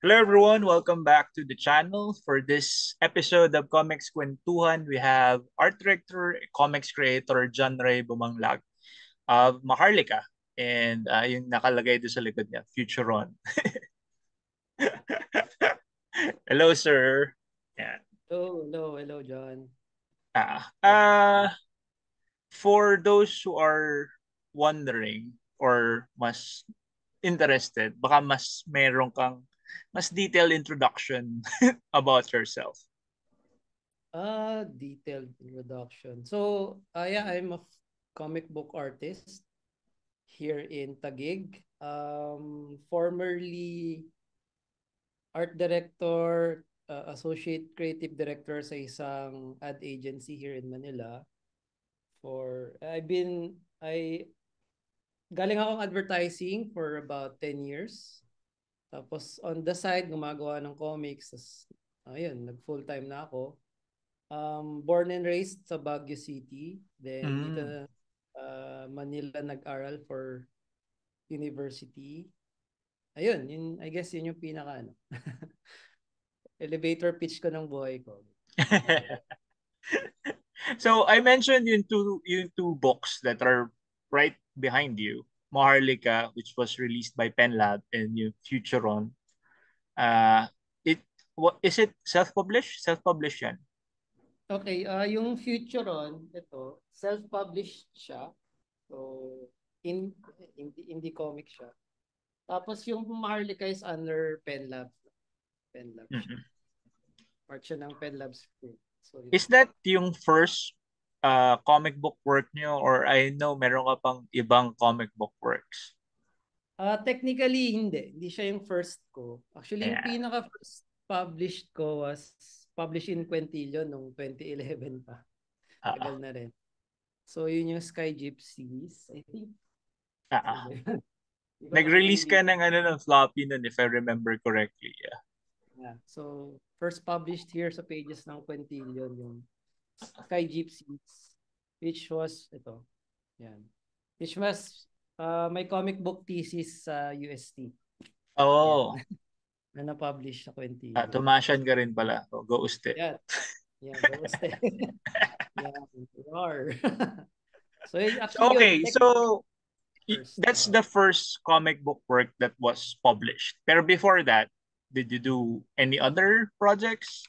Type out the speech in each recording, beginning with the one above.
Hello everyone, welcome back to the channel. For this episode of Comics Kwentuhan, we have art director, comics creator John Ray Bumanglag of Maharlika. And yung nakalagay doon sa likod niya, Futuron. Hello sir. Yeah. Hello, John. Ah, Yeah. ah, for those who are wondering or mas interested, baka mas meron kang mas detailed introduction about yourself. Detailed introduction. So, yeah, I'm a comic book artist here in Taguig. Formerly art director, associate creative director sa isang ad agency here in Manila. I galing akong advertising for about 10 years. Tapos on the side, gumagawa ng comics. Tapos, ayun, nag-full-time na ako. Born and raised sa Baguio City. Then dito Mm. na Manila nag-aral for university. Ayun, I guess yun yung pinaka elevator pitch ko ng buhay ko. So I mentioned yung two books that are right behind you. Maharlika, which was released by PenLab, and yung Futuron. Uh, what is it self-published? Self-published yan. Okay, yung Futuron, ito, self-published siya. So, in indie comic siya. Tapos yung Maharlika is under PenLab. PenLab siya. Mhm. Part siya ng PenLab's group. So, yun. Is that yung first comic book work nyo, or I know meron ka pang ibang comic book works? Technically, hindi. Hindi siya yung first ko. Actually, yung Yeah. pinaka-first published ko was published in Quintillion noong 2011 pa. Uh, Tagal na rin. So, yun yung Sky Gypsies. I think. Ano uh, ba yun? Hindi ko na Nag-release ka ma-release. ng ano ng floppy nun, if I remember correctly. Yeah. Yeah. So, first published here sa pages ng Quintillion yung Sky Gypsies, which was, ito, yan. Which was my comic book thesis sa UST. Yan. Oh, Na na-publish sa Quintillion. tumasyan ka rin pala. Oh, go uste. Yan. Yan. Kamusta? Yan. Roar. So, So, actually yun, okay, technically so first. that's the first comic book work that was published. Pero before that, did you do any other projects?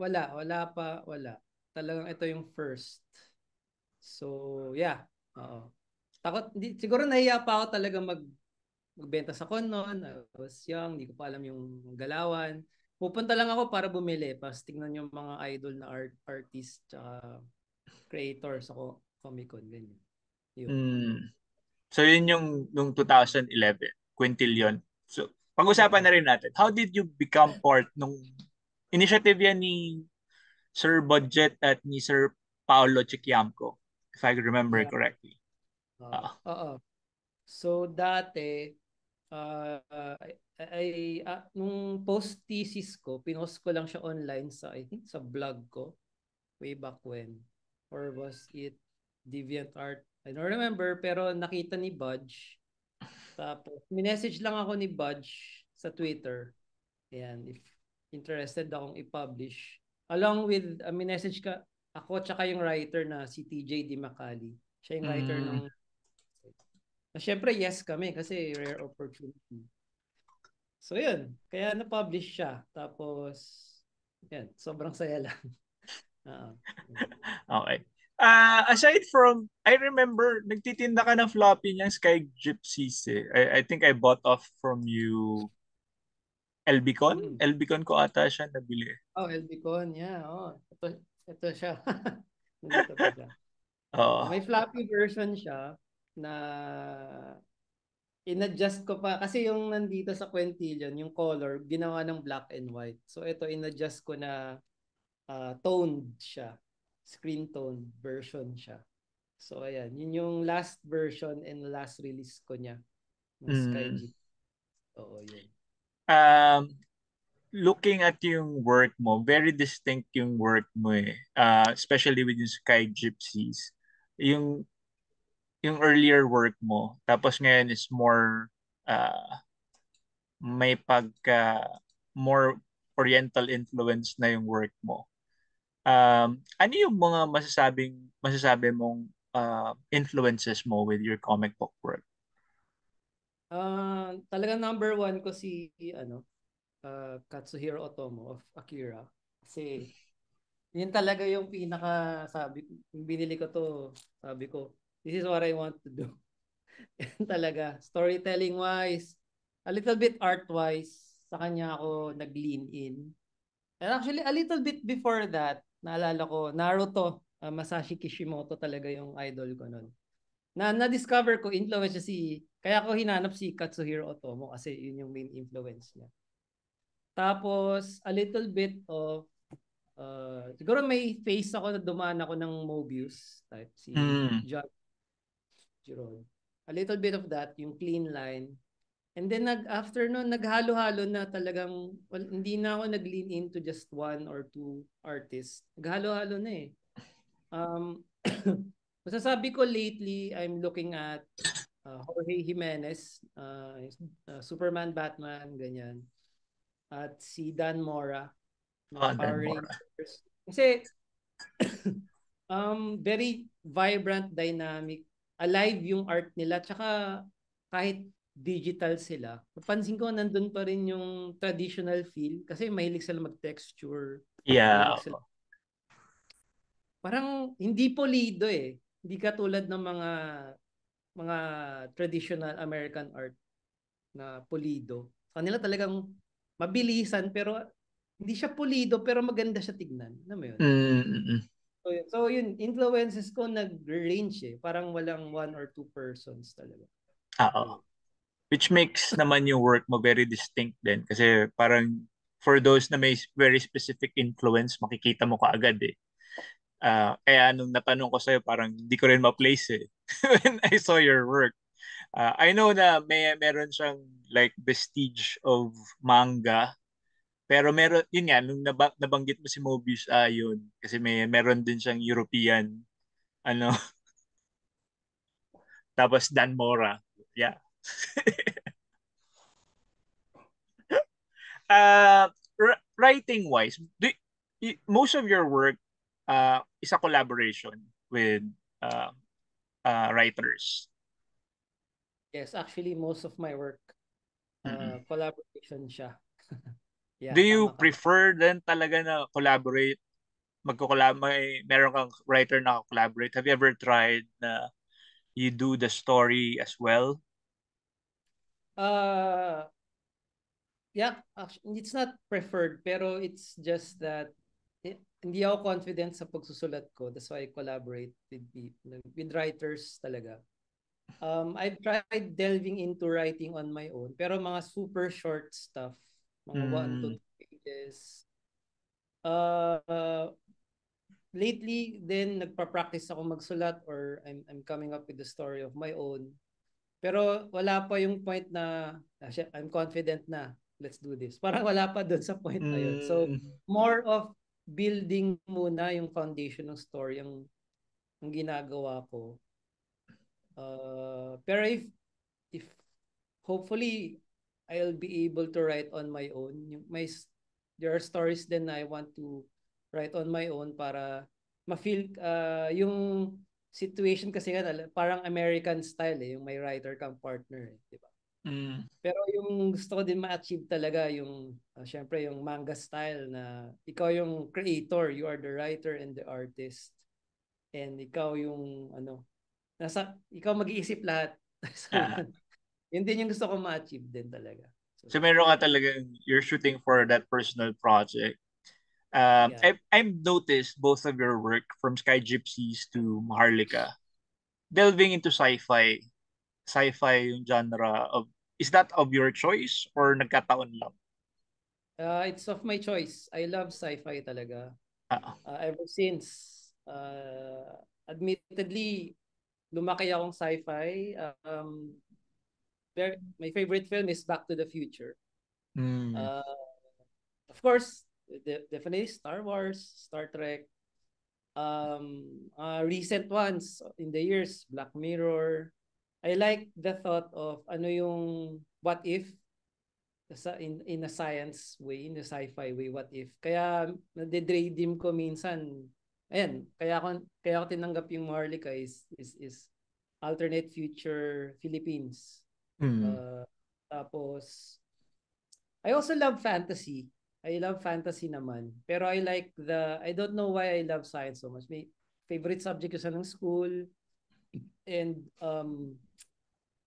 Wala. Talagang ito yung first. So, yeah. Oo. Siguro nahiya pa ako talaga magbenta sa con noon. I was young, hindi ko pa alam yung galawan. Pupunta lang ako para bumili, para tingnan yung mga idol na artist tsaka creators ako, Comic Con, ganyan. Yun. Hmm. So, yun yung nung 2011, Quintillion. So, pag-usapan Oo. na rin natin. How did you become part nung initiative yan ni Sir Budget at ni Sir Paolo Chiquiamco, if I remember Yeah. correctly? Oo. Ah. Oo. So, dati, nung post-thesis ko, pinost ko lang siya online sa, I think, sa blog ko, way back when. Or was it DeviantArt? I don't remember, pero nakita ni Budge. Tapos, minessage lang ako ni Budge sa Twitter. Ayan, if interested akong i-publish. Along with, minessage ka, ako tsaka yung writer na si TJ Di Macali. Siya yung writer Mm. ng Siyempre, yes kami kasi rare opportunity. So, yun. Kaya na-publish siya. Tapos, yan. Sobrang saya lang. Oo. Okay. Aside from, I remember, nagtitinda ka ng floppy niyang Sky Gypsies eh. I think I bought off from you LBcon? Mm. LBcon ko ata siya nabili. Oh, LBcon. Yeah. Oh, ito siya. Nandito pa siya. Oo. May floppy version siya na in-adjust ko pa. Kasi yung nandito sa Quintillion, yung color, ginawa ng black and white. So, ito, in-adjust ko na toned siya. Screen tone version siya. So, ayan. Yun yung last version and last release ko niya ng Mm. SkyG. Oo, yun. Um, Looking at yung work mo, very distinct yung work mo eh. Especially with yung Sky Gypsies. Yung yung earlier work mo, tapos ngayon is more uh, may pagka more oriental influence na yung work mo. Ano yung mga masasabi mong influences mo with your comic book work? Talagang number one ko si Katsuhiro Otomo of Akira. Kasi yun talaga yung pinaka sabi yung binili ko to, sabi ko, this is what I want to do. Yan talaga, storytelling wise, a little bit art wise, sa kanya ako nag-lean in. And actually a little bit before that, naalala ko Naruto, Masashi Kishimoto talaga yung idol ko noon. Na-discover ko influence niya kaya ko hinanap si Katsuhiro Otomo kasi yun yung main influence niya. Tapos a little bit of siguro may face ako na dumaan ako ng Mobius type si Mm. John Giron. A little bit of that, yung clean line. And then after nun, naghalo-halo na talagang, well, hindi na ako nag-lean into just one or two artists. Naghalo-halo na eh. Masasabi ko lately, I'm looking at Jorge Jimenez, Superman, Batman, ganyan. At si Dan Mora ng Dan Power Mora. Rangers. Kasi very vibrant, dynamic, alive yung art nila. Tsaka kahit digital sila, napansin ko nandun pa rin yung traditional feel kasi mahilig sila mag-texture. Yeah. Mahilig sila. Parang hindi polido eh. Hindi katulad ng mga traditional American art na polido. Kanila talagang mabilisan pero hindi siya polido pero maganda siya tignan. Alam mo yun? Mm-mm. So yun, influences ko nag-range eh. Parang walang one or two persons talaga. Oo. Yun. Which makes naman yung work mo very distinct din. Kasi parang for those na may very specific influence, makikita mo kaagad eh. Kaya nung natanong ko sa'yo, parang hindi ko rin ma-place eh. When I saw your work. I know na meron siyang like vestige of manga. Pero meron, yun nga, nung nabanggit mo si Mobius, yun. Kasi meron din siyang European, ano, tapos Dan Mora. Yeah. uh, Writing wise, most of your work is a collaboration with uh, writers. Yes, actually most of my work Mm-mm. collaboration siya. Do Yeah, you tama ka. prefer then talaga na collaborate, meron kang writer na collaborate? Have you ever tried na you do the story as well? Uh, yeah, actually, it's not preferred pero it's just that hindi ako confident sa pagsusulat ko. That's why I collaborate with writers talaga. I've tried delving into writing on my own, pero mga super short stuff, mga 1 to 2 Mm, pages. Lately, then nagpa-practice ako magsulat or I'm coming up with the story of my own. Pero wala pa yung point na I'm confident na let's do this. Parang wala pa doon sa point na yun. So, mm, more of building muna yung foundation ng story ang ginagawa ko. Pero if hopefully I'll be able to write on my own. There are stories then I want to write on my own para ma-feel yung situation kasi nga parang American style eh, yung may writer kang partner eh, di ba? mm. Pero yung gusto ko din ma-achieve talaga yung syempre yung manga style na ikaw yung creator, you are the writer and the artist. And ikaw yung ikaw mag-iisip lahat. So Ah, yun din yung gusto ko ma-achieve din talaga. So, so meron ka talaga, you're shooting for that personal project. yeah. I've noticed both of your work from Sky Gypsies to Maharlika delving into sci-fi yung genre of, is that of your choice or nagkataon lang? It's of my choice. I love sci-fi talaga. Ah, Ever since, admittedly, lumaki akong sci-fi. My favorite film is Back to the Future. mm, Uh, of course, definitely Star Wars, Star Trek. Recent ones in the years, Black Mirror. I like the thought of ano yung what if in a science way, in a sci-fi way, what if. Kaya nade-daydream ko minsan. Ayan, kaya ako tinanggap yung Maharlika is alternate future Philippines. Mm. Tapos I also love fantasy. I love fantasy naman. Pero I don't know why I love science so much. May favorite subject ko sa ng school. And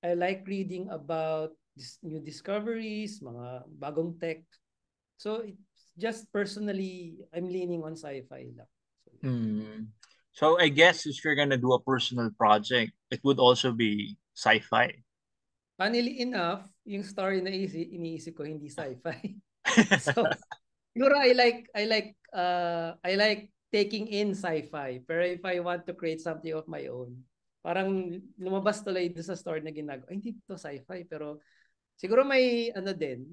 I like reading about new discoveries, mga bagong tech. So just personally, I'm leaning on sci-fi lang. Mm. So I guess if you're gonna do a personal project, it would also be sci-fi. Funnily enough, yung story na iniisip ko hindi sci-fi. So siguro I like taking in sci-fi. Pero if I want to create something of my own, parang lumabas tuloy doon sa story na ginagawa. Ay, hindi to sci-fi pero siguro may ano din,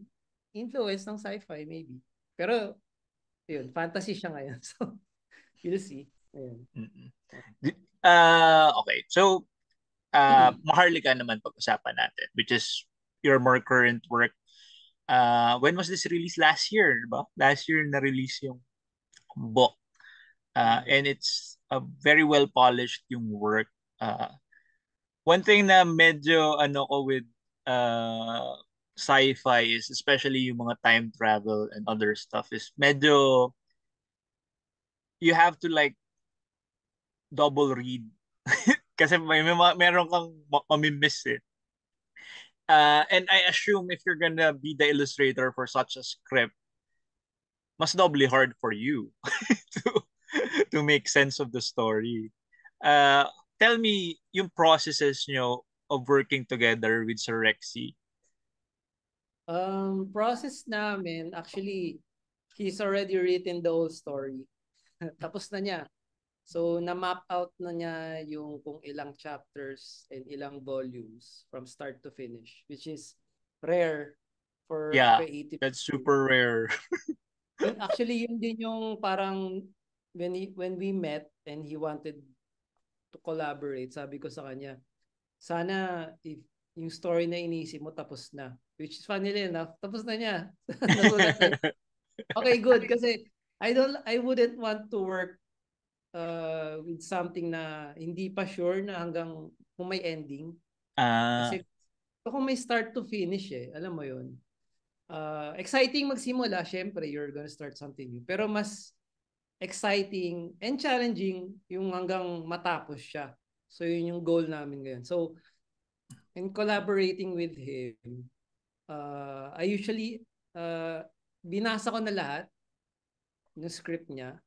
influence ng sci-fi maybe. Pero yun, fantasy siya ngayon. So you'll see. Ayun. Mm-mm. Okay. So, Maharlika naman pag-usapan natin, which is your more current work. When was this released? Last year, ba? Last year na-release yung book. And it's a very well polished yung work. One thing na medyo ano ko with uh, sci-fi is especially yung mga time travel and other stuff is medyo you have to like double read kasi meron kang mamimiss eh. And I assume if you're gonna be the illustrator for such a script, mas doubly hard for you to to make sense of the story. Uh, Tell me yung processes nyo of working together with Sir Rexy. Process namin, actually, he's already written the whole story. Tapos na niya. So, na-map out na niya yung kung ilang chapters and ilang volumes from start to finish, which is rare for Yeah, creative. that's super rare. Actually, yun din yung parang when we met and he wanted to collaborate, sabi ko sa kanya, sana if yung story na iniisip mo tapos na. Which is funnily enough, tapos na niya. Nagulat na. Okay, good. Kasi I wouldn't want to work with something na hindi pa sure na hanggang kung may ending. Ah, Kasi kung may start to finish eh, alam mo yun. Exciting magsimula, syempre, you're gonna start something new. Pero mas exciting and challenging yung hanggang matapos siya. So yun yung goal namin ngayon. So in collaborating with him, I usually binasa ko na lahat ng script niya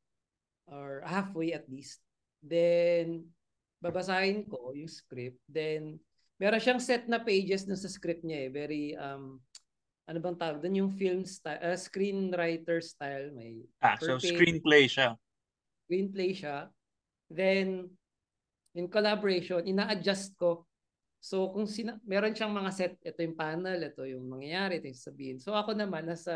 or halfway at least. Then babasahin ko yung script. Then meron siyang set na pages dun sa script niya eh. Very ano bang tawag doon yung film style, screenwriter style, may so per page screenplay siya. screenplay siya. Then in collaboration, ina-adjust ko. So kung meron siyang mga set, ito yung panel, ito yung mangyayari, ito yung sabihin. So ako naman as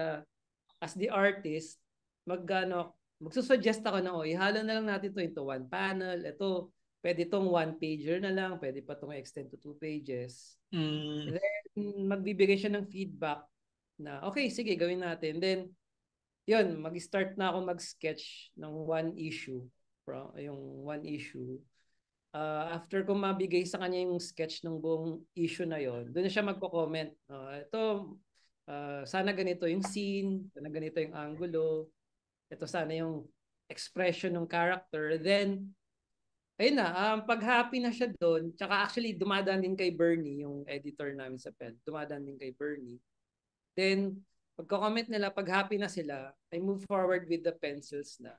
the artist, magsusuggest ako na ihalo na lang natin to into one panel. Ito, pwede itong one pager na lang, pwede pa itong extend to 2 pages. Mm. Then magbibigay siya ng feedback na okay, sige, gawin natin. Then yun, mag-start na ako mag-sketch ng one issue. Yung one issue after ko mabigay sa kanya yung sketch ng buong issue na yon, doon na siya magko-comment. Sana ganito yung scene, sana ganito yung angulo, ito sana yung expression ng character. Then, ayun na, pag happy na siya doon, tsaka actually dumadaan din kay Bernie, yung editor namin sa pen, dumadaan din kay Bernie. Then, pagko-comment nila, pag happy na sila, I move forward with the pencils na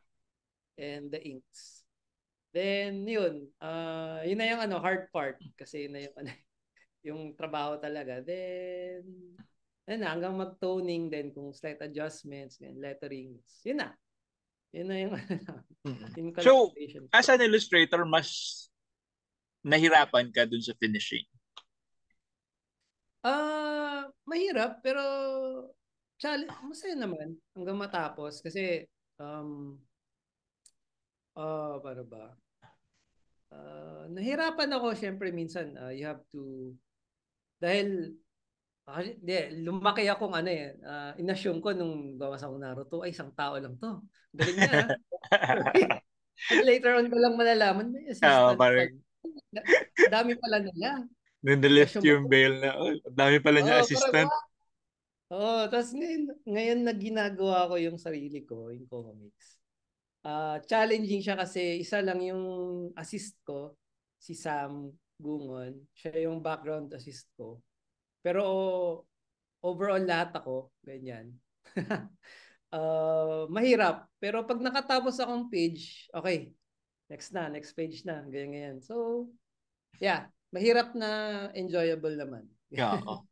and the inks. Then yun, yun na yung hard part kasi yun na yung yung trabaho talaga. Then yun na, hanggang mag-toning then kung slight adjustments and letterings. Yun na. Yun na yung yung So, collaboration. as an illustrator, mas nahirapan ka dun sa finishing. Mahirap pero masaya naman hanggang matapos kasi paano ba? Nahirapan ako syempre minsan you have to dahil lumaki akong inassume ko nung gawas akong Naruto, ay isang tao lang to. Galing niya. At later on ko lang malalaman, may assistant pala. Parang Dami pala nila. nilift Inassume yung ako. veil na, ang dami pala niya Parang, assistant. tapos ngayon na ginagawa ko yung sarili ko, yung comics. Challenging siya kasi isa lang yung assist ko, si Sam Gungon. Siya yung background assist ko. Pero overall lahat ako, ganyan. Mahirap. Pero pag nakatapos akong page, okay, next page na, ganyan. So, yeah, mahirap na enjoyable naman. Oo.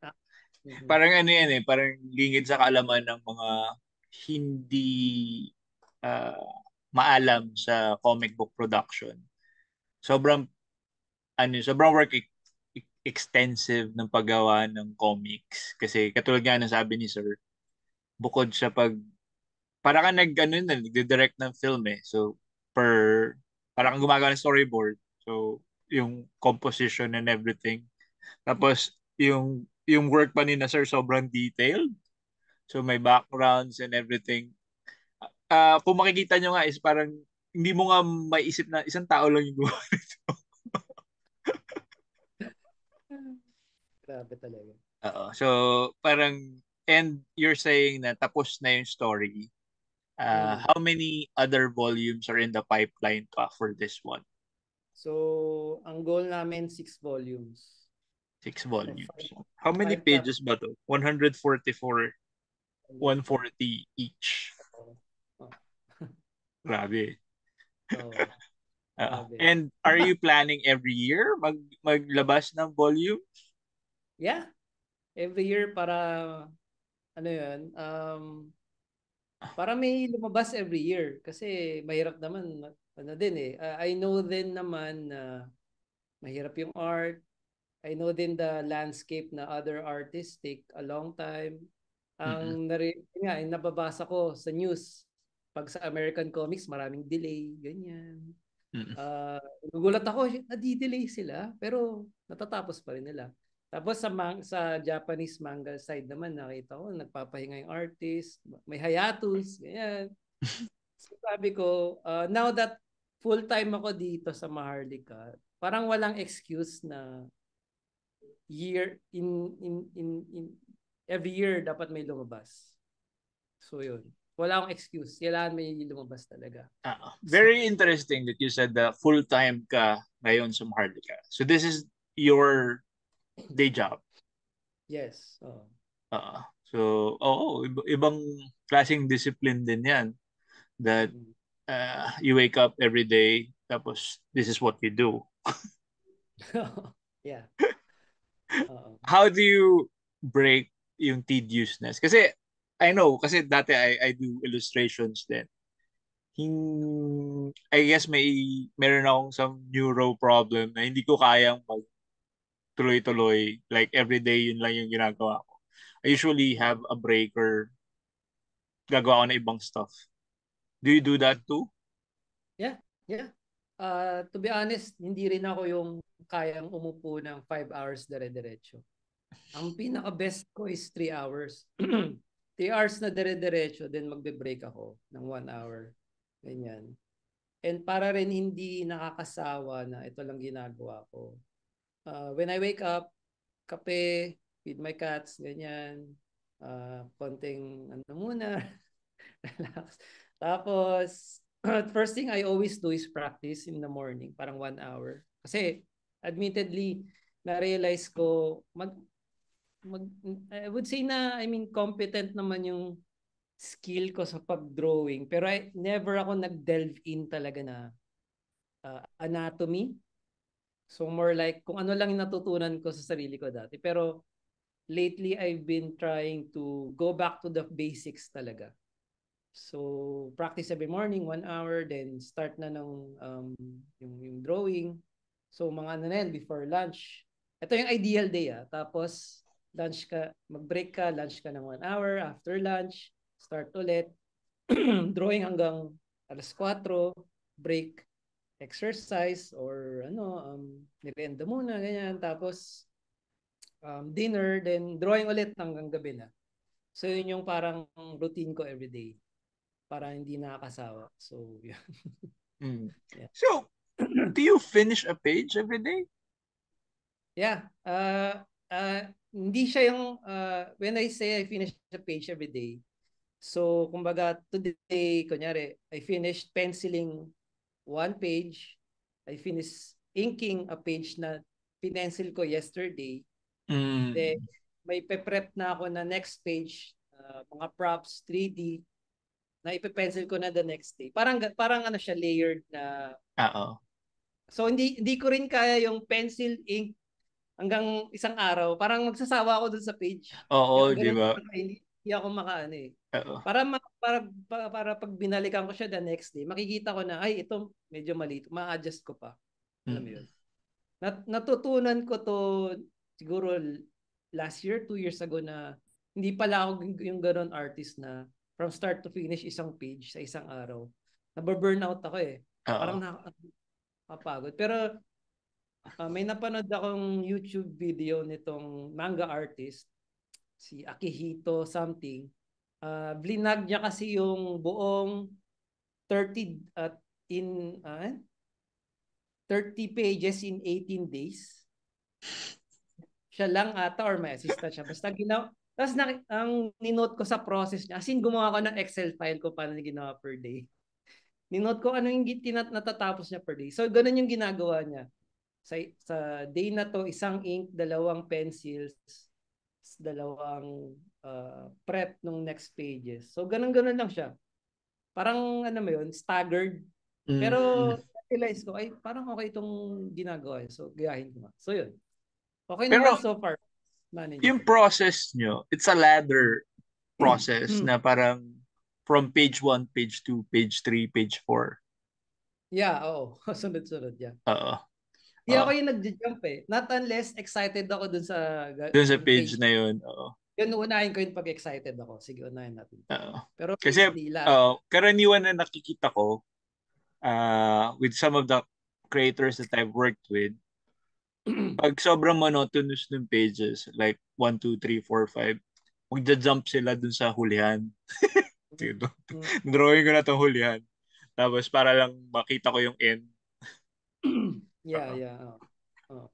Mhm. Parang ano yan parang lingid sa kaalaman ng mga hindi ah, maalam sa comic book production. Sobrang sobrang extensive ng paggawa ng comics kasi katulad nga ng sabi ni Sir, bukod sa para ka nagdi-direct ng film So per para kang gumagawa ng storyboard. So yung composition and everything. Tapos yung work pa ni na Sir sobrang detailed. So may backgrounds and everything. Kung makikita nyo nga is parang hindi mo nga maiisip na isang tao lang yung gumawa nito. Grabe talaga. Oo. So parang and you're saying na tapos na yung story. Mm. How many other volumes are in the pipeline pa for this one? So, ang goal namin, 6 volumes. Six So, volumes. five, How many five chapters. pages ba to? 144, 140 each. Oh, Grabe. oh, grabe. And are you planning every year maglabas ng volume? Yeah, every year para may lumabas every year. Kasi mahirap naman, din eh. I know din naman na mahirap yung art. I know din the landscape na other artists take a long time. Mm-mm. Yung nababasa ko sa news, pag sa American comics, maraming delay, ganyan. Mm-mm. Nagugulat ako, nadi-delay sila, pero natatapos pa rin nila. Tapos sa Japanese manga side naman, nakita ko, nagpapahinga yung artist, may hiatus, ganyan. So sabi ko, now that full-time ako dito sa Maharlika, parang walang excuse na year in every year dapat may lumabas. So yun. Wala akong excuse. Kailangan may lumabas talaga. So, Very interesting that you said that full-time ka ngayon sa Maharlika. So this is your day job. yes. Oh. So, ibang klaseng discipline din yan that Mm-mm. you wake up every day tapos this is what you do. yeah. Oo. How do you break yung tediousness? Kasi I know, kasi dati I do illustrations din. I guess meron akong some neuro problem na hindi ko kayang tuloy-tuloy. Like every day yun lang yung ginagawa ko. I usually have a break or gagawa ko na ibang stuff. Do you do that too? Yeah. Yeah. To be honest, hindi rin ako yung kayang umupo ng 5 hours dire-diretso. Ang pinaka-best ko is 3 hours. 3 hours na dire-diretso, then magbe-break ako ng 1 hour. Ganyan. And para rin hindi nakakasawa na ito lang ginagawa ko. When I wake up, kape, feed my cats, ganyan. Konting muna, relax. Tapos, first thing I always do is practice in the morning, parang 1 hour. Kasi, admittedly, na-realize ko, I would say na, competent naman yung skill ko sa pag-drawing. Pero never ako nag-delve in talaga na anatomy. So more like kung ano lang yung natutunan ko sa sarili ko dati. Pero lately, I've been trying to go back to the basics talaga. So practice every morning, 1 hour, then start na ng yung drawing. So mga na yan, before lunch. Ito yung ideal day Tapos lunch ka, mag-break ka, lunch ka ng 1 hour. After lunch, start ulit. Drawing hanggang 4:00, break, exercise or merienda muna, ganyan. Tapos dinner, then drawing ulit hanggang gabi na. So yun yung parang routine ko everyday para hindi nakakasawa. So yeah. Yeah. So, do you finish a page every day? Yeah. Hindi siya yung when I say I finish a page every day. So kumbaga today, kunyari, I finished penciling one page. I finished inking a page na pinencil ko yesterday. Then Mm. may pe-prep na ako na next page, mga props, 3D na ipe-pencil ko na the next day. Parang ano siya, layered na. Oo. So hindi ko rin kaya yung pencil ink hanggang isang araw. Parang magsasawa ako dun sa page. Oo, di Ganun, ba? hindi ako makaano eh. Oo. Para pag binalikan ko siya the next day, makikita ko na ay ito medyo mali, ma-adjust ko pa. Alam mo Mm. 'yun. Natutunan ko to siguro last year, 2 years ago na hindi pala ako yung gano'n artist na from start to finish isang page sa isang araw. Nababurnout ako eh. Oo. Parang nakapagod. Pero may napanood akong YouTube video nitong manga artist, si Akihito something. Blinag niya kasi yung buong 30 at in 30 pages in 18 days. Siya lang ata or may assistant siya. Basta ginawa. Tapos ang ninote ko sa process niya, as in gumawa ko ng Excel file ko paano ginawa per day. Ninote ko ano yung natatapos niya per day. So ganun yung ginagawa niya. Sa day na to, isang ink, dalawang pencils, dalawang prep nung next pages. So ganun-ganun lang siya. Parang ano mo yun, staggered. Pero Mm. realize ko, ay parang okay itong ginagawa. So gayahin ko nga. So yun. Okay Pero naman so far. yung Manageable. process nyo, it's a ladder process na parang from page 1, page 2, page 3, page 4. Yeah, oo. Sunod-sunod, yeah. Oo. Hindi Oo. ako yung nag-jump eh. Not unless excited ako dun Doon sa yung page page. na yun. Oo. Yun, unahin ko yung pag-excited ako. Sige, unahin natin. Oo. Pero Kasi usually, lahat. karaniwan na nakikita ko with some of the creators that I've worked with, pag sobrang monotonous ng pages, like 1, 2, 3, 4, 5, magja-jump sila dun sa hulihan. Dito. Drawing ko na itong hulihan. Tapos para lang makita ko yung end. Yeah, Oo. yeah. Oh.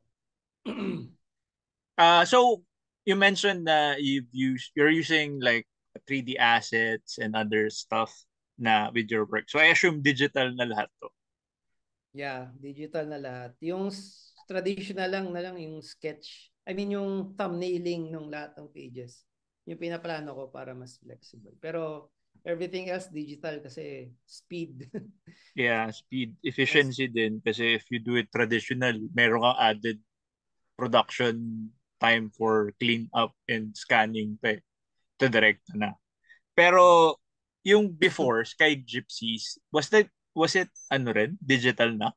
So you mentioned na you're using like 3D assets and other stuff na with your work. So I assume digital na lahat to. Yeah, digital na lahat. Yung traditional lang na lang yung sketch. I mean yung thumbnailing ng lahat ng pages. Yung pinaplano ko para mas flexible. Pero everything else digital kasi speed. Yeah, speed, Mas efficiency din kasi if you do it traditional, meron kang added production time for clean up and scanning pa eh. To direct na. Pero yung before Sky Gypsies, was it ano rin, digital na?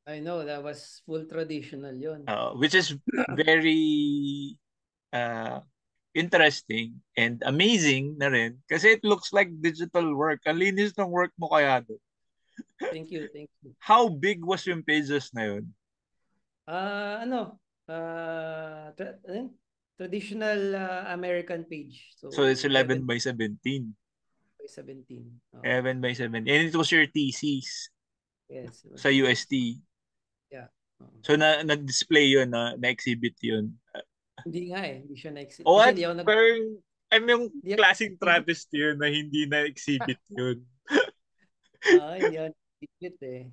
I know that was full traditional yon. Which is very uh, interesting and amazing na rin kasi it looks like digital work. Ang linis ng work mo kaya doon. Thank you, thank you. How big was yung pages na yun? Ano? Traditional American page. So So it's 11 11 by 17. by 17. 11 by 17. And it was your thesis Yes, it was sa my thesis. UST. Yeah. So nag-display yun, na-exhibit yun. Hindi nga eh, hindi siya na-exhibit. O Kasi what? hindi ako nag... Parang, I'm yung Hindi ako, klaseng travesty yun na hindi na-exhibit yun. hindi ako nag-exhibit eh.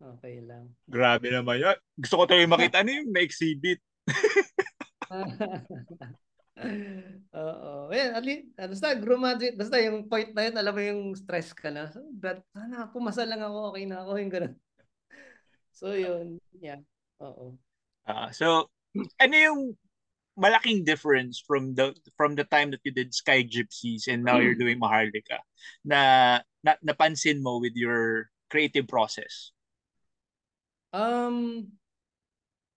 Okay lang. Grabe naman yun. Gusto ko talagang makita ano yung na-exhibit. Oo. Well, at least, basta graduate, basta yung point na yun, alam mo yung stress ka na. So, but, sana, pumasa lang ako, okay na ako, yung ganun. So, yun. Yeah. Oo. So, ano yung malaking difference from the time that you did Sky Gypsies and now you're doing Maharlika na napansin mo with your creative process?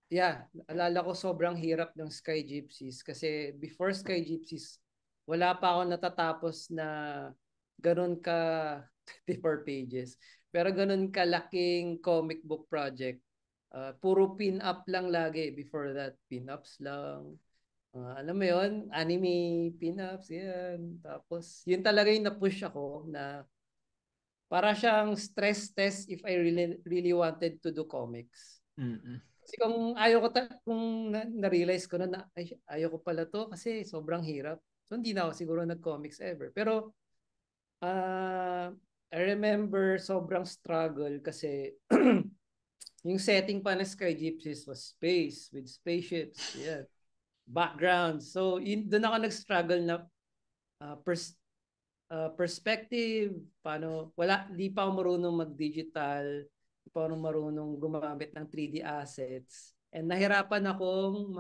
Yeah, alala ko sobrang hirap ng Sky Gypsies kasi before Sky Gypsies, wala pa ako natatapos na ganun ka 24 pages. Pero ganun kalaking comic book project. Puro pin-up lang lagi. Before that, pin-ups lang. Alam mo yun, anime, pin-ups, yan. Tapos, yun talaga yung na-push ako na para siyang stress test if I really really wanted to do comics. Mm-mm. Kasi kung ayaw ko kung na-realize ko na ay, ayaw ko pala to kasi sobrang hirap. So hindi na ako siguro nag-comics ever. Pero I remember sobrang struggle kasi yung setting pa ng Sky Gypsies was space with spaceships. Yeah. Background. So doon ako nag-struggle na uh, pers- perspective, paano, di pa ako marunong mag-digital, di pa ako marunong gumamit ng 3D assets. And nahirapan akong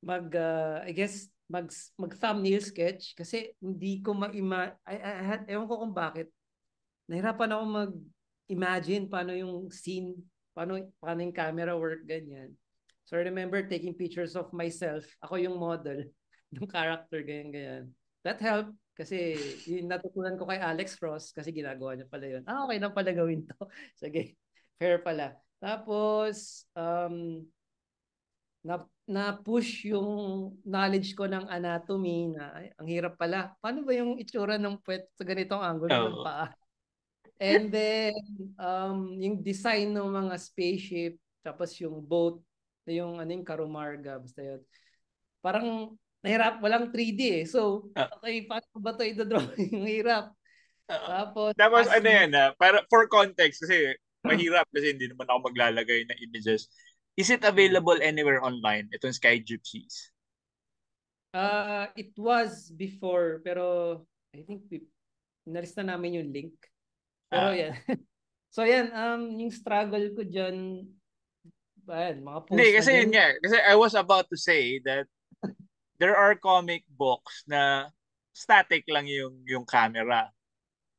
I guess, mag thumbnail sketch kasi hindi ko ewan ko kung bakit. Nahirapan ako mag-imagine paano yung scene, paano yung camera work, ganyan. So I remember taking pictures of myself. Ako yung model ng character, ganyan. That helped kasi yung natutunan ko kay Alex Ross kasi ginagawa niya pala yun. Okay lang pala gawin to. Sige, fair pala. Tapos, na-push yung knowledge ko ng anatomy na ay, ang hirap pala. Paano ba yung itsura ng puwet sa ganitong angulo ng Oo. paa? And then, yung design ng mga spaceship, tapos yung boat, yung ano yung Karumarga, basta yun. Parang walang 3D eh. So, Ah, okay, paano ba ito i-drawing? Ang hirap. ah. Tapos, Tapos as ano yan para for context kasi mahirap kasi hindi naman ako maglalagay ng images. Is it available anywhere online? Itong Sky Gypsies. It was before, pero I think inalis na namin yung link. Pero Ah, yan. So yan, yung struggle ko dyan, mga hindi, post na kasi yun ganyan. nga. Kasi I was about to say that there are comic books na static lang yung camera.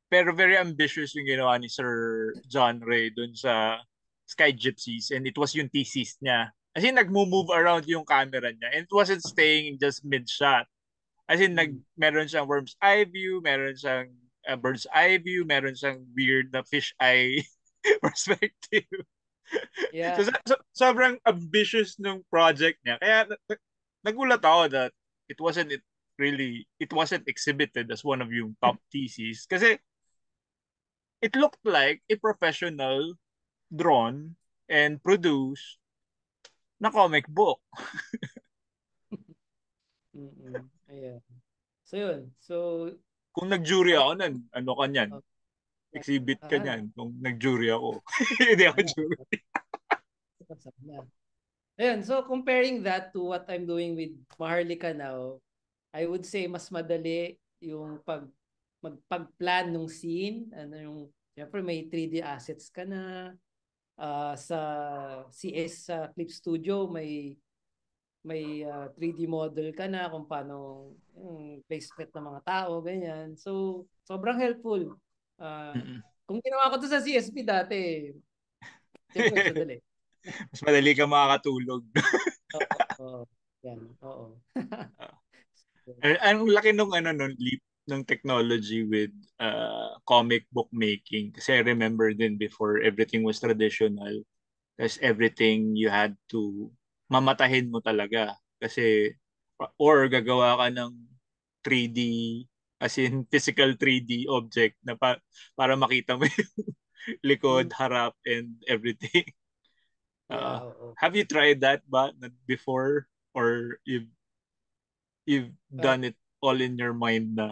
Pero very ambitious yung ginawa ni Sir John Ray dun sa Sky Gypsies, and it was yung thesis niya. As in, nag-move around yung camera niya and it wasn't staying in just mid-shot. As in, Hmm. meron siyang worm's eye view, meron siyang bird's eye view, meron siyang weird na fish eye perspective. Yeah. Sobrang ambitious nung project niya. Kaya nagulat ako that it wasn't exhibited as one of yung top theses. Kasi it looked like a professional drawn and produced na comic book. Ayan. So yun. So, Kung nag-jury oh, ako nun, ano ka niyan? oh, Exhibit ka ano, niyan kung nag-jury ako. Hindi ako sana. jury. Sana. Ayun, so comparing that to what I'm doing with Maharlika now, I would say mas madali yung magpag-plan ng scene, ano yung, syempre may 3D assets ka na, sa CS sa Clip Studio may 3D model ka na kung paano yung placement ng mga tao, ganyan. So, sobrang helpful. Mm-mm. Kung ginawa ko to sa CSP dati, siyempre mas madali. Mas madali ka makakatulog. Oo, oo. Yan, oo. Ang laki nung ano nung leap ng technology with comic book making. Kasi I remember din before everything was traditional. Kasi everything you had to mamatahin mo talaga. Kasi or gagawa ka ng 3D as in physical 3D object na para makita mo yung likod, Mm, harap, and everything. yeah, oo. Have you tried that ba before or you've Uh, done it all in your mind na?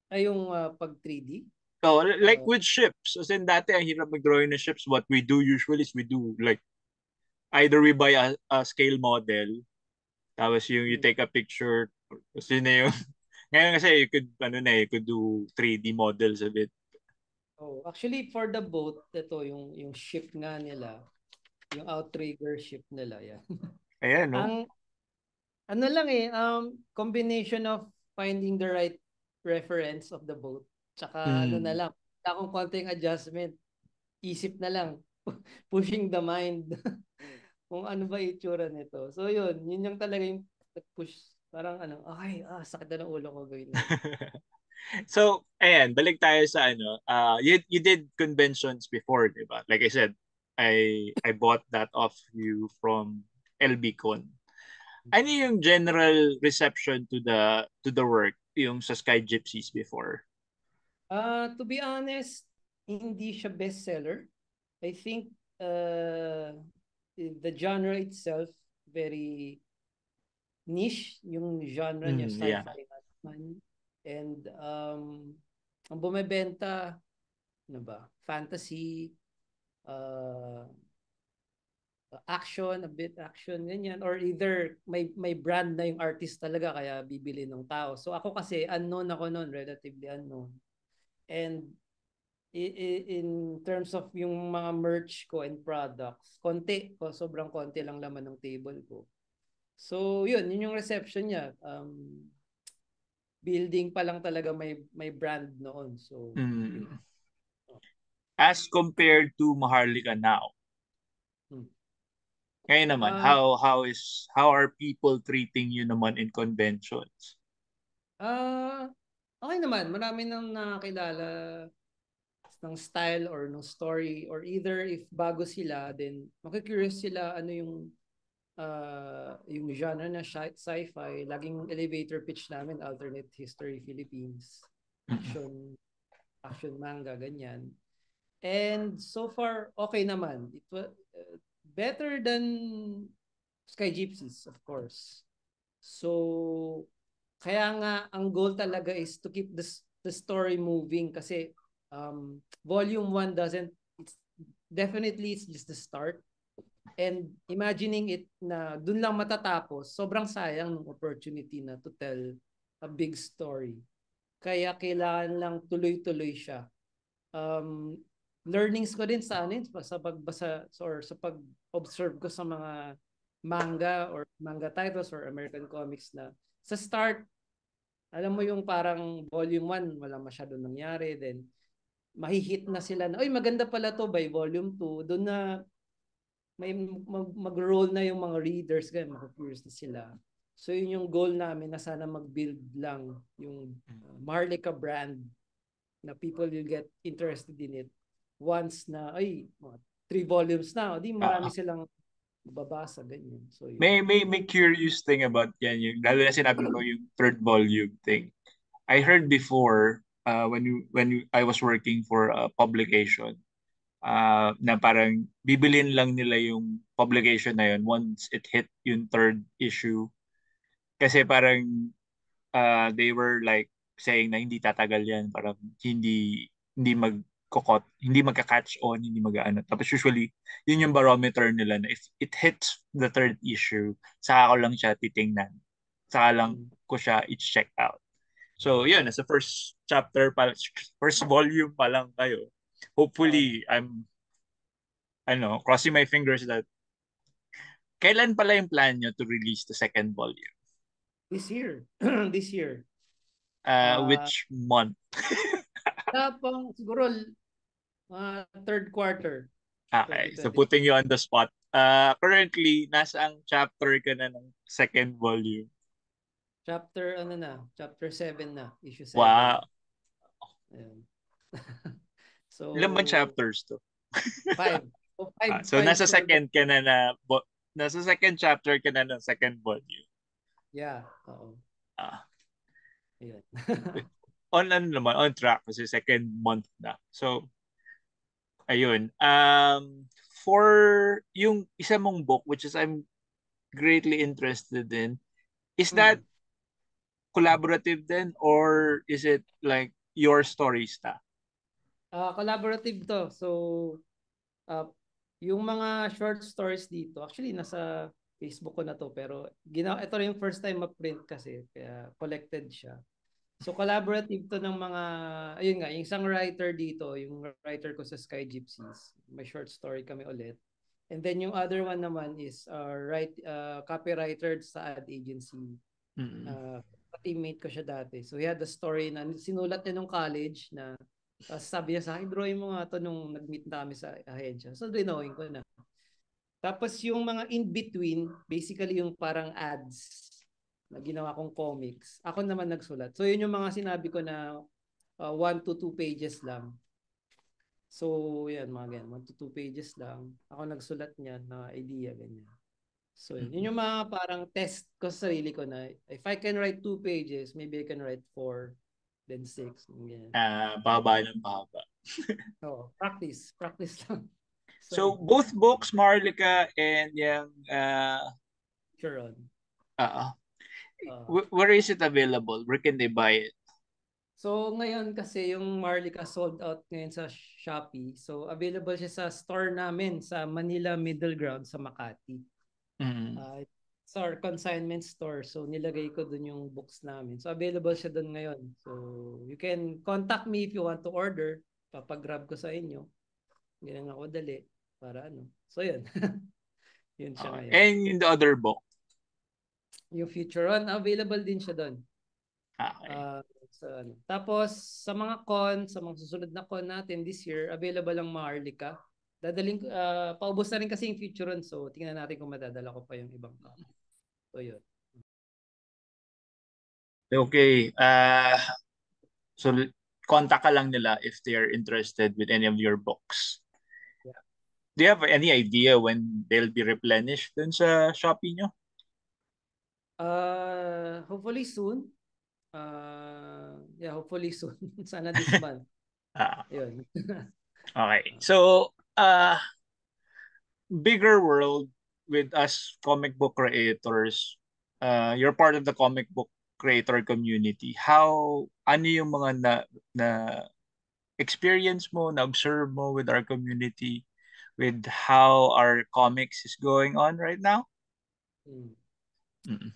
ay, yung pag 3D? Oh, like Uh, with ships. As in dati ang hirap mag-drawing ng ships. What we do usually is we do like either we buy a scale model tapos you mm, take a picture tapos yun na yung ngayon kasi you could do 3D models of it. oh, actually, for the boat, ito, yung ship nga nila, yung outrigger ship nila, yan. Ayan, no? Ang, ano lang combination of finding the right reference of the boat, tsaka ano na Mm. lang, akong konting adjustment, isip na lang, pushing the mind, kung ano ba itsura nito. So yun yung talaga yung push, parang ano, okay, sakit na ng ulo ko gawin na yun. So, ayan, balik tayo sa ano. You did conventions before, di ba? Like I said, I bought that off you from LBCon. Ano yung general reception to the work yung sa Sky Gypsies before? To be honest, hindi siya bestseller. I think the genre itself very niche yung genre niya Yeah. sci-fi naman. And ang bumebenta ano ba? Fantasy, uh, action, a bit action ganyan or either may brand na yung artist talaga kaya bibili ng tao. So ako kasi unknown ako noon, relatively unknown. And in terms of yung mga merch ko and products, sobrang konti lang laman ng table ko. So, yun yung reception niya. Building pa lang talaga may brand noon. So, yun. Mm. As compared to Maharlika now. Hmm. Ngayon naman, Uh, how are people treating you naman in conventions? okay naman. Marami nang nakakilala ng style or ng story or either if bago sila, then makikurious sila ano yung genre na sci-fi. Laging elevator pitch namin, alternate history Philippines, Mm. action manga, ganyan. And so far, okay naman. It was better than Sky Gypsies, of course. So, kaya nga, ang goal talaga is to keep the story moving kasi volume 1 doesn't, it's definitely it's just the start. And imagining it na dun lang matatapos, sobrang sayang ng opportunity na to tell a big story. Kaya kailangan lang tuloy-tuloy siya. Um, Learnings ko din sa sa pagbasa or sa pag-observe ko sa mga manga or manga titles or American comics na sa start, alam mo yung parang volume 1, wala masyadong nangyari. Then, mahihit na sila na, oy, maganda pala to by volume 2. Doon na may mag-roll na yung mga readers, ganyan, mag-curious na sila. So, yun yung goal namin na sana mag-build lang yung Maharlika brand na people will get interested in it once na, ay, 3 volumes na, o di marami Ah, silang babasa, ganyan. So, yun. may curious thing about yan yung lalo na sinabi mo yung third volume thing. I heard before I was working for a publication na parang bibilin lang nila yung publication na yun once it hit yung third issue kasi parang they were like saying na hindi tatagal yan, parang hindi hindi magka-catch on, hindi mag-ano. Tapos usually, yun yung barometer nila na if it hits the third issue, saka ko lang siya titingnan. Saka lang Mm. ko siya i-check out. So, yun, nasa first chapter pa, first volume pa lang kayo. Uh, Hopefully, crossing my fingers that kailan pala yung plan nyo to release the second volume? this year, this year, Which month? tapos siguro third quarter Okay, so 2020. putting you on the spot. Currently, nasa ang chapter ka na ng second volume. Chapter 7 na, issue 7. Wow. Ayan. Ilan ba So, chapters to? 5. So, So five per book. nasa second chapter ka na ng second volume. Yeah, oo. Ah, Ayan. on track kasi second month na. So, ayun. For yung isa mong book, which is I'm greatly interested in, is that Mm. collaborative then or is it like your story stuff? Collaborative to. So, uh, yung mga short stories dito, actually nasa Facebook ko na to, pero ito na yung first time ma-print kasi, kaya collected siya. So collaborative to ng mga, ayun nga, yung isang writer dito, yung writer ko sa Sky Gypsies, may short story kami ulit. And then yung other one naman is copywriter sa ad agency. Mm-hmm. Teammate ko siya dati. So he had a story na sinulat niya nung college na sabi niya sa akin, drawing mo nga to nung nag-meet na kami sa ahensya. So drawing ko na. Tapos yung mga in-between, basically yung parang ads. na ginawa kong comics. Ako naman nagsulat. So yun yung mga sinabi ko na 1 to 2 pages lang. So yan, mga ganyan. 1 to 2 pages lang. Ako nagsulat niyan na idea, ganyan. So yun yung mga parang test ko sa sarili ko na if I can write 2 pages, maybe I can write 4, then 6. Ganyan. Pahaba ng pahaba. So, practice lang. So So, both books, Maharlika and yung sure on. uh, Uh, where is it available? Where can they buy it? So ngayon kasi yung Marlica sold out ngayon sa Shopee. So available siya sa store namin sa Manila Middle Ground sa Makati. Mm. It's our consignment store. So nilagay ko dun yung books namin. So available siya dun ngayon. So you can contact me if you want to order. Papagrab ko sa inyo. Ganyan ako dali. Para ano. So yun. Yun siya Okay. ngayon. And in the other book? Yung Future On, available din siya dun. Okay. Ano. Tapos sa mga sa mga susunod na con natin this year, available ang Maharlika. Dadaling paubos na rin kasi yung Future On, so tingnan natin kung madadala ko pa yung ibang copy. So yun. Okay. So contact ka lang nila if they are interested with any of your books. Yeah. Do you have any idea when they'll be replenished dun sa Shopee nyo? Hopefully soon. Yeah, hopefully soon. Sana this month. Ah, Yun. okay. So, bigger world with us comic book creators. You're part of the comic book creator community. Ano yung mga na experience mo, na observe mo with our community, with how our comics is going on right now? Hmm. Mm.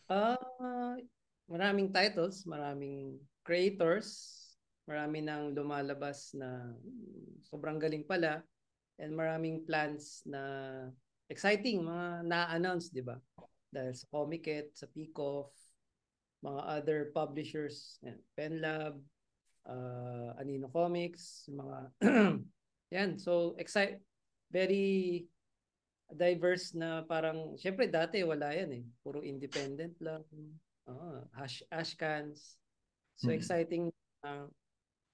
Maraming titles, maraming creators, marami nang lumalabas na sobrang galing pala, and maraming plans na exciting, mga na-announce, di ba? Dahil sa Comiket, sa Peacock, mga other publishers, yan, Penlab, Anino Comics, mga yan. So, very diverse na parang, syempre dati wala yan eh. Puro independent lang. Ashcans. So Mm. exciting.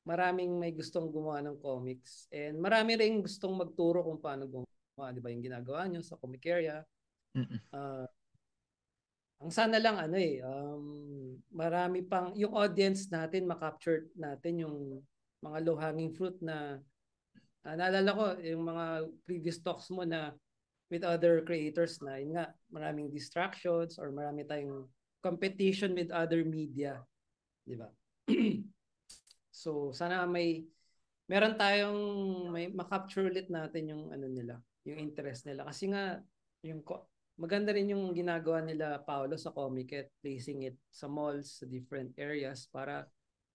Maraming may gustong gumawa ng comics. And marami rin gustong magturo kung paano gumawa. Di ba yung ginagawa nyo sa comic area. Mm. Uh, ang sana lang marami pang, yung audience natin, makapture natin yung mga low-hanging fruit na naalala ko yung mga previous talks mo na with other creators na yun nga, maraming distractions or marami tayong competition with other media, di ba? So sana meron tayong makapture ulit natin yung ano nila, yung interest nila kasi nga yung maganda rin yung ginagawa nila Paolo sa Comiket, placing it sa malls, sa different areas para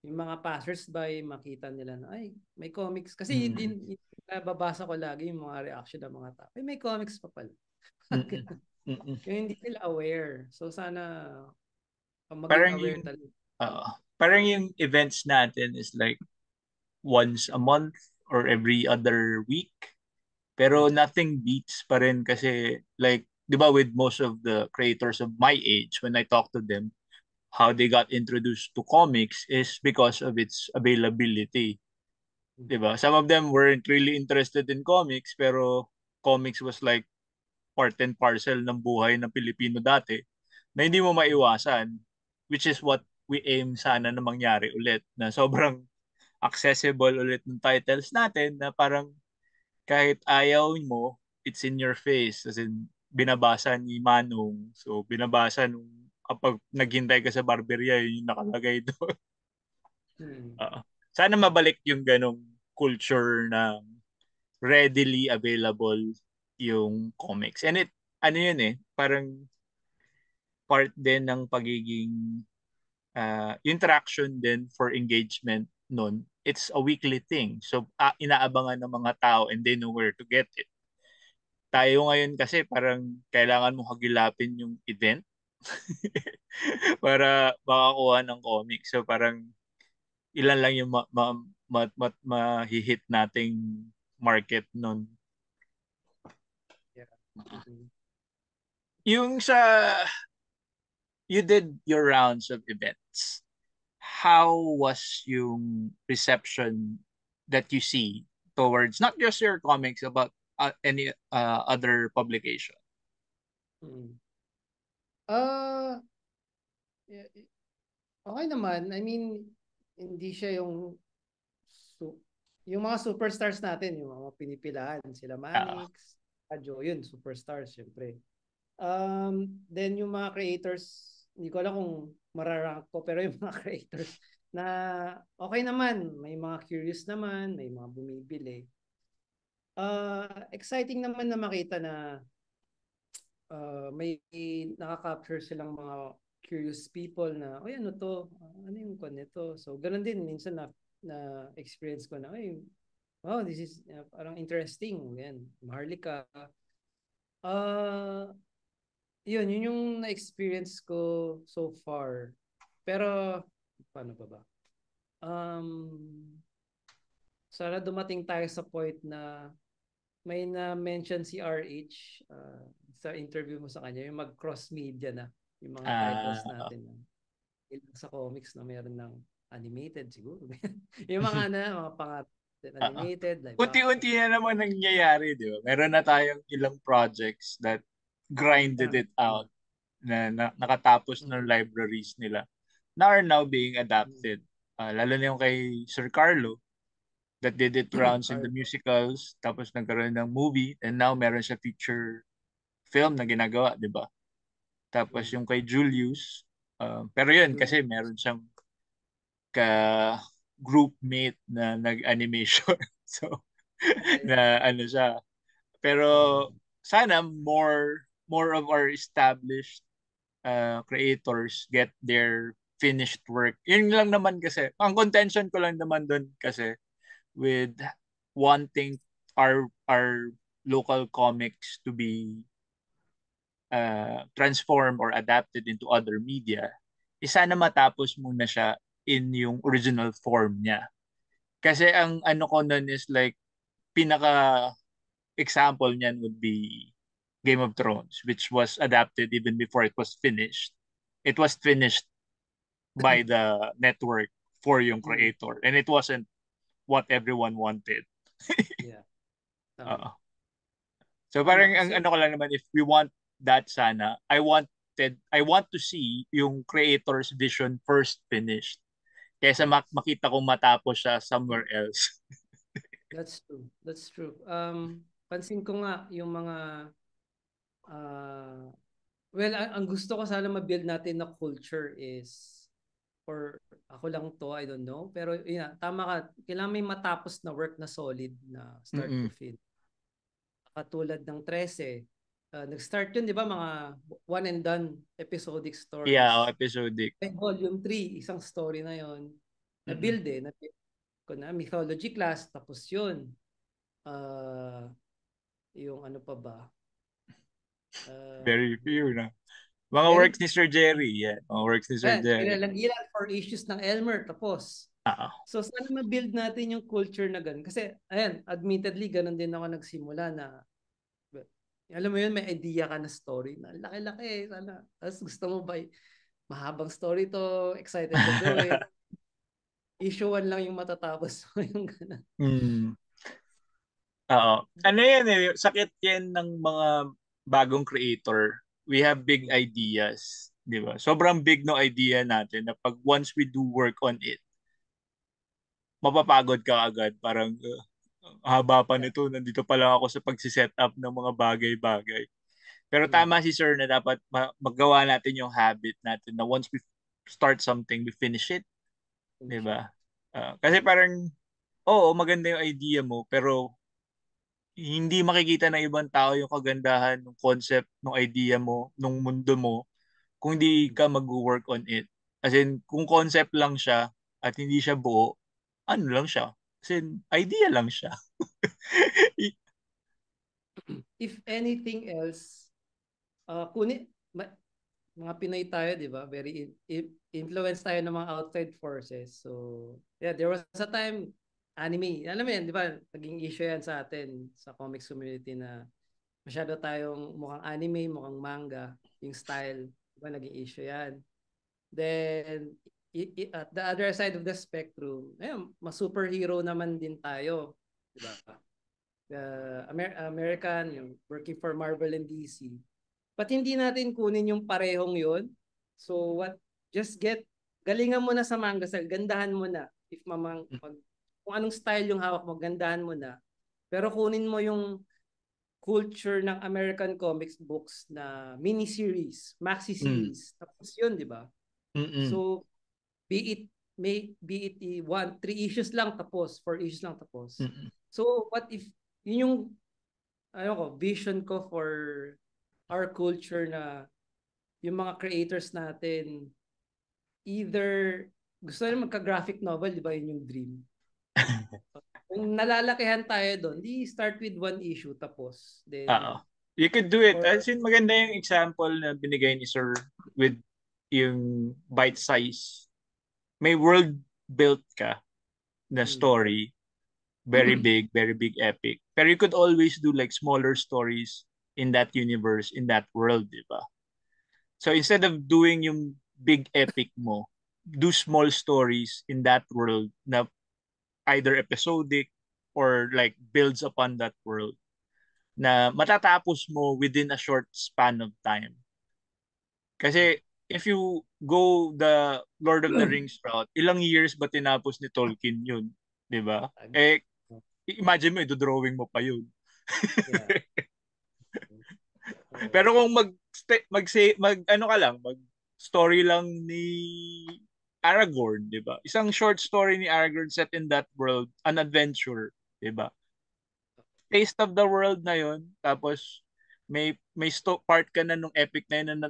yung mga passers-by makita nila na ay may comics kasi din babasa ko lagi yung mga reaction ng mga tao. Ay, may comics pa pala. Yung hindi sila aware. So sana maging Parang aware talaga. parang yung events natin is like once a month or every other week. Pero nothing beats pa rin kasi like, di ba with most of the creators of my age, when I talk to them, how they got introduced to comics is because of its availability. Di ba? Some of them weren't really interested in comics, pero comics was like part and parcel ng buhay ng Pilipino dati na hindi mo maiwasan, which is what we aim sana na mangyari ulit, na sobrang accessible ulit ng titles natin na parang kahit ayaw mo, it's in your face. As in, binabasa ni Manong. So, binabasa nung kapag naghintay ka sa barberya, yun yung nakalagay doon. Oo. Sana mabalik yung ganong culture na readily available yung comics. And ano yun eh, parang part din ng pagiging interaction din for engagement nun. It's a weekly thing. So, inaabangan ng mga tao and they know where to get it. Tayo ngayon kasi parang kailangan mong hagilapin yung event para makakuha ng comic. So parang ilan lang yung ma-hit nating market nun. Yeah. Mm-hmm. Yung sa you did your rounds of events. How was yung reception that you see towards not just your comics, about any other publication? Mm. Yeah, okay naman. I mean, hindi siya su- yung mga superstars natin, yung mga pinipilahan, sila Uh, Manix, Adjo, yun, superstars, syempre. Then yung mga creators, hindi ko alam kung mararank ko, pero yung mga creators na okay naman, may mga curious naman, may mga bumibili. Exciting naman na makita na may nakaka-capture silang mga curious people na, oy ano to? Ano yung kon nito? So, ganun din minsan na experience ko na, ay, wow, this is parang interesting. Yan, Maharlika. Uh, yun yung na-experience ko so far. Pero, paano ba ba? Um, Sana dumating tayo sa point na may na-mention si RH sa interview mo sa kanya, yung mag-cross media na, yung mga titles uh, natin na ilang sa comics na meron ng animated siguro. Yung mga mga pangat Oo. animated, live action. Unti-unti na naman nangyayari, di ba? Meron na tayong ilang projects that grinded Yeah. it out na nakatapos ng Mm. libraries nila na are now being Mm. adapted. Lalo na yung kay Sir Carlo that did it rounds in the Carlo. musicals, tapos nagkaroon ng movie, and now meron siya feature film na ginagawa, di ba? Tapos Mm. yung kay Julius, pero yun kasi Julius. meron siyang ka groupmate na nag-animation. So, Yeah. na ano siya. Pero sana more of our established creators get their finished work. Yun lang naman kasi. Ang contention ko lang naman doon kasi with wanting our local comics to be transformed or adapted into other media, sana matapos muna siya in yung original form niya. Kasi ang ano ko nun is like, pinaka example niyan would be Game of Thrones, which was adapted even before it was finished. It was finished by the network for yung Mm. creator, and it wasn't what everyone wanted. Yeah. Tama. Oo. So Tama parang ang kasi ano ko lang naman, if we want that sana, I want to see yung creator's vision first finished kaysa makita kong matapos siya somewhere else. that's true. That's true. Pansin ko nga yung mga uh, well, ang gusto ko sana ma-build natin na culture is or ako lang to, I don't know. Pero yun, tama ka. Kailangan may matapos na work na solid na start to Mm-mm. finish. Katulad ng 13. Nag-start yun, di ba? Mga one and done episodic Yeah, stories. episodic. Then volume 3 isang story na yon. Mm-mm. Na-build eh. Na-build ko na. Mythology class, tapos yun. Uh, yung ano pa ba? Uh, Very few na. Mga very works ni Sir Jerry, yeah. Mga works ni Sir Ayan, Jerry. ilan for issues ng Elmer, tapos. Oo. So, sana ma-build natin yung culture na ganun. Kasi, ayan, admittedly, ganun din ako nagsimula na, alam mo yun, may idea ka na story na laki-laki, sana. Tapos gusto mo ba, mahabang story to, excited to do it. Issue 1 lang yung matatapos mo yung ganun. Mm. Oo. Ano yan eh, sakit yan ng mga bagong creator. We have big ideas, di ba? Sobrang big no idea natin na pag once we do work on it, mapapagod ka agad. Parang, haba pa Yeah. nito, nandito pa lang ako sa pagsiset up ng mga bagay-bagay. Pero Mm. tama si Sir na dapat magawa natin yung habit natin na once we start something, we finish it, di Finish it. ba? Kasi parang, oo, maganda yung idea mo, pero hindi makikita ng ibang tao yung kagandahan ng concept, ng idea mo, ng mundo mo, kung hindi ka mag-work on it. As in, kung concept lang siya at hindi siya buo, ano lang siya? As in, idea lang siya. If anything else, kunin, mga Pinoy tayo, di ba? Very influenced tayo ng mga outside forces. So, yeah, there was a time, anime, alam mo yan, di ba? Naging issue yan sa atin, sa comics community na masyado tayong mukhang anime, mukhang manga, yung style. Diba, naging issue yan. Then, at the other side of the spectrum, ayun, ma-superhero naman din tayo. Diba? American, yung working for Marvel and DC. But hindi natin kunin yung parehong yun. So, galingan mo na sa manga, gandahan mo na. Kung anong style yung hawak mo, gandahan mo na. Pero kunin mo yung culture ng American comics books na mini-series, maxi-series. Tapos yun, di ba? So, be it 3 issues lang tapos, 4 issues lang tapos. So, what if, yun yung, vision ko for our culture na yung mga creators natin, either, gusto nila magka-graphic novel, di ba? Yun yung dream. Kung nalalakihan tayo doon, di start with 1 issue tapos. Then, you could do it. As in, maganda yung example na binigay ni Sir with yung bite size. May world built ka na story. Very big epic. Pero you could always do like smaller stories in that universe, in that world, di ba? So instead of doing yung big epic mo, do small stories in that world na either episodic or like builds upon that world na matatapos mo within a short span of time. Kasi if you go the Lord of the Rings route, ilang years ba tinapos ni Tolkien yun? Di ba? Imagine mo, i-drawing mo pa yun. Yeah. Pero kung mag story lang ni Aragorn, 'di ba? Isang short story ni Aragorn set in that world, an adventure, 'di ba? Taste of the world na 'yon, tapos may part ka na nung epic na yun na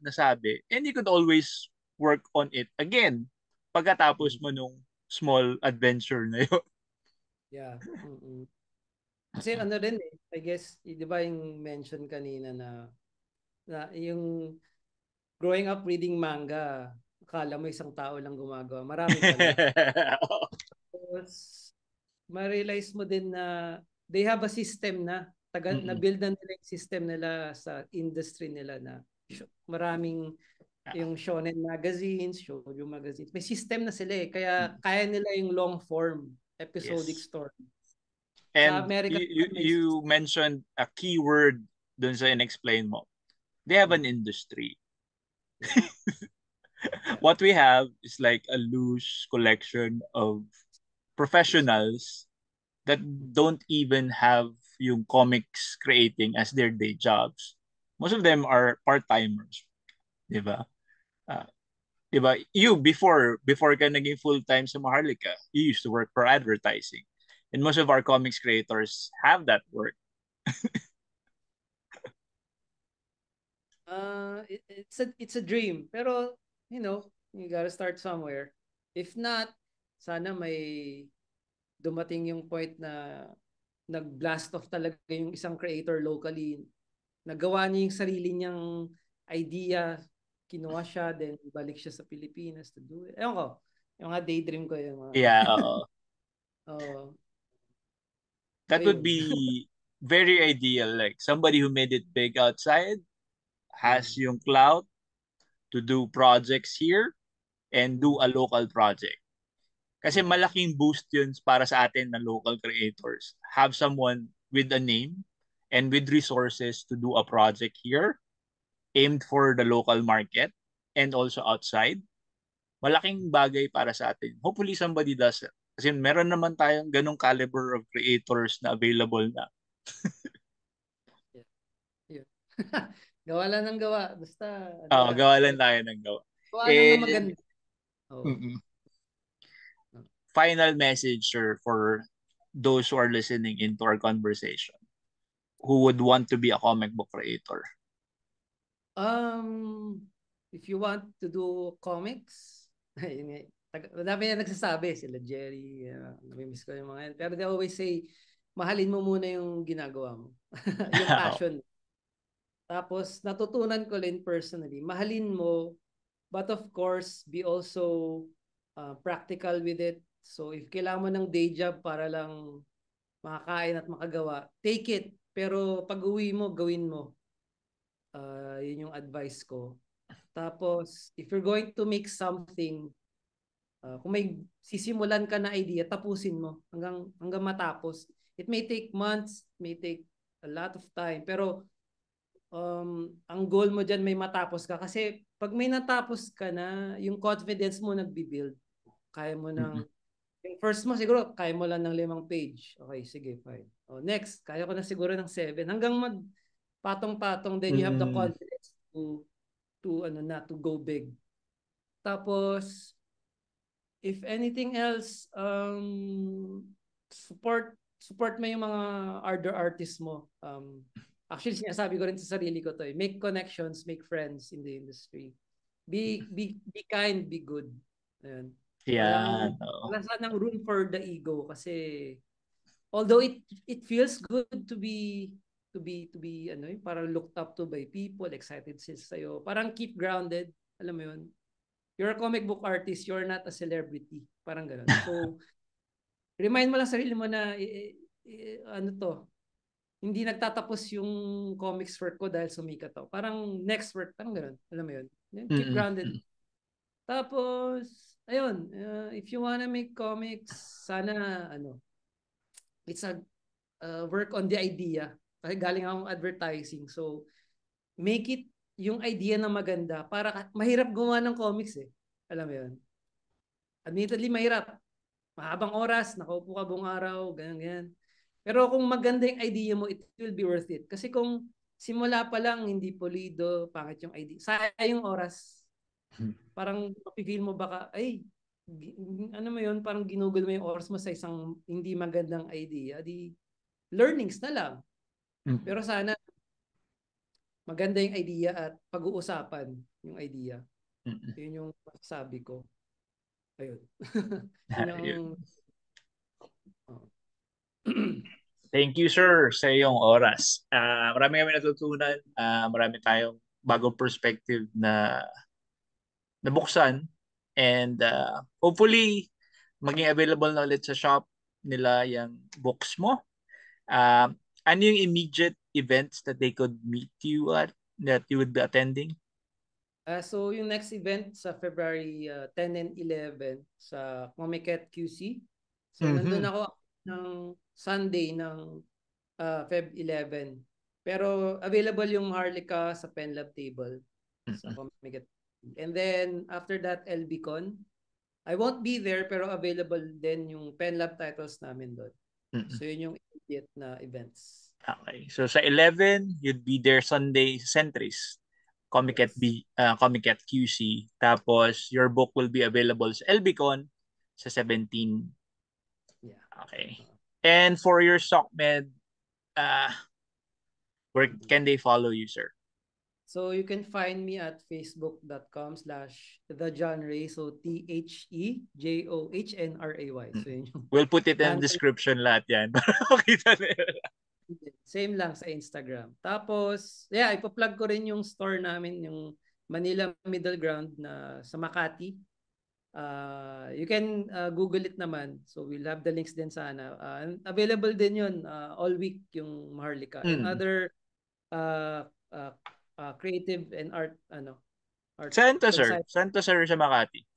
nasabi, and you could always work on it again pagkatapos mo nung small adventure na 'yon. Yeah. Kasi rin I guess, di ba yung mention kanina na yung growing up reading manga, akala mo isang tao lang gumagawa. Marami pala. Tapos, ma-realize mo din na they have a system na na-build na nila yung system nila sa industry nila na maraming yung shonen magazines, shoujo magazines. May system na sila eh. Kaya kaya nila yung long form episodic story. Sa And America, you mentioned a key word dun sa in-explain mo. They have an industry. Yeah. What we have is like a loose collection of professionals that don't even have yung comics creating as their day jobs. Most of them are part-timers. Diba? Diba? You, before ka naging full-time sa Maharlika, you used to work for advertising. And most of our comics creators have that work. It's a dream. Pero, you gotta start somewhere. If not, sana may dumating yung point na nag-blast off talaga yung isang creator locally. Nagawa niya yung sarili niyang idea, kinuha siya, then balik siya sa Pilipinas to do it. Ewan ko, yung mga daydream ko yung mga... Yeah, that would ayun. be very ideal. Like somebody who made it big outside has yung clout to do projects here and do a local project. Kasi malaking boost yun para sa atin na local creators. Have someone with a name and with resources to do a project here aimed for the local market and also outside. Malaking bagay para sa atin. Hopefully somebody does it. Kasi meron naman tayong ganong caliber of creators na available na. Yeah. Gawa lang ng gawa. Basta, gawa lang tayo ng gawa. gawa lang na maganda. Final message, sir, for those who are listening into our conversation who would want to be a comic book creator? If you want to do comics, madami na nagsasabi, sila Jerry, namimiss ko yung mga yan. Pero they always say, mahalin mo muna yung ginagawa mo. Yung passion. Tapos, natutunan ko rin personally, mahalin mo, but of course, be also practical with it. So, if kailangan mo ng day job para lang makakain at makagawa, take it. Pero pag uwi mo, gawin mo. Yun yung advice ko. Tapos, if you're going to make something, kung may sisimulan ka na idea, tapusin mo hanggang matapos. It may take months, may take a lot of time, pero ang goal mo dyan may matapos ka. Kasi pag may natapos ka na, yung confidence mo nagbi-build. Kaya mo ng, yung first mo siguro, kaya mo lang ng 5 page. Okay, sige, fine. Next, kaya ko na siguro ng 7. Hanggang patong-patong, then you have the confidence to go big. Tapos, if anything else, support mo yung mga other artists mo. Actually, sinasabi ko rin sa sarili ko to. Make connections, make friends in the industry. Be kind, be good. Ayan. Yeah. Wala sanang room for the ego kasi although it feels good to be parang looked up to by people, excited sila sa'yo. Parang keep grounded, alam mo yun. You're a comic book artist, you're not a celebrity. Parang gano'n. So, remind mo lang sarili mo na hindi nagtatapos yung comics work ko dahil sumikat ako. Parang next work, parang gano'n. Alam mo yun. Keep grounded. Tapos, ayun, if you wanna make comics, sana, it's a work on the idea. Kasi galing akong advertising. So, make it yung idea na maganda para mahirap gumawa ng comics eh. Alam mo yun? Admittedly, mahirap. Mahabang oras, nakaupo ka buong araw, ganyan. Pero kung maganda yung idea mo, it will be worth it. Kasi kung simula pa lang, hindi pulido, pangit yung idea, sayang yung oras. Parang mapifeel mo baka, ano mo yun, parang ginugol mo yung oras mo sa isang hindi magandang idea. Di, learnings na lang. Pero sana, maganda yung idea at pag-uusapan yung idea. Yun yung sabi ko. Ayun. Yun Thank you, sir, sa iyong oras. Marami kami natutunan. Marami tayong bagong perspective na nabuksan. And hopefully, maging available na ulit sa shop nila yung books mo. Ano yung immediate events that they could meet you at, that you would be attending? So yung next event sa February 10 and 11 sa Comiket QC. So nandun ako ng Sunday ng Feb 11. Pero available yung Harlika sa Penlab table sa Comiket. And then after that, LBCon. I won't be there pero available din yung Penlab titles namin doon. So yun yung immediate na events. Okay. So sa 11, you'd be there Sunday sa Centris. Comiket Comiket QC. Tapos your book will be available sa LBCon sa 17. Yeah. Okay. And for your SOCMED, where can they follow you, sir? So you can find me at facebook.com/thejohnray. So TheJohnray. So yun yung we'll put it in the description lahat yan. Same lang sa Instagram. Tapos, ipa-plug ko rin yung store namin, yung Manila Middle Ground na sa Makati. You can Google it naman. So we'll have the links din sana. Available din yun all week yung Maharlika. And other creative and art Saan to, sir? Saan to, sir, sa Makati?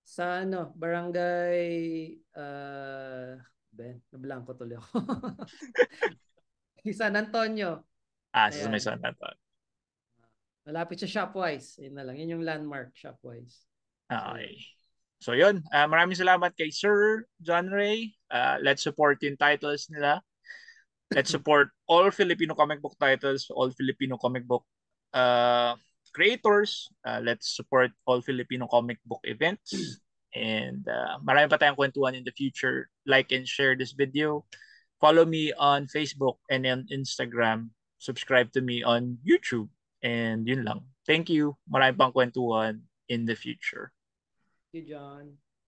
Sa barangay nablangko tuloy ako. San Antonio. Sa may San Antonio. Malapit sa Shopwise. Yun na lang. Yun yung landmark, Shopwise. Okay. So yun, maraming salamat kay Sir John Ray. Let's support yung titles nila. Let's support all Filipino comic book titles, all Filipino comic book creators. Let's support all Filipino comic book events. And marami pa tayong kwentuhan in the future. Like and share this video. Follow me on Facebook and on Instagram. Subscribe to me on YouTube. And yun lang. Thank you. Marami pang kwentuhan in the future. Thank you, John.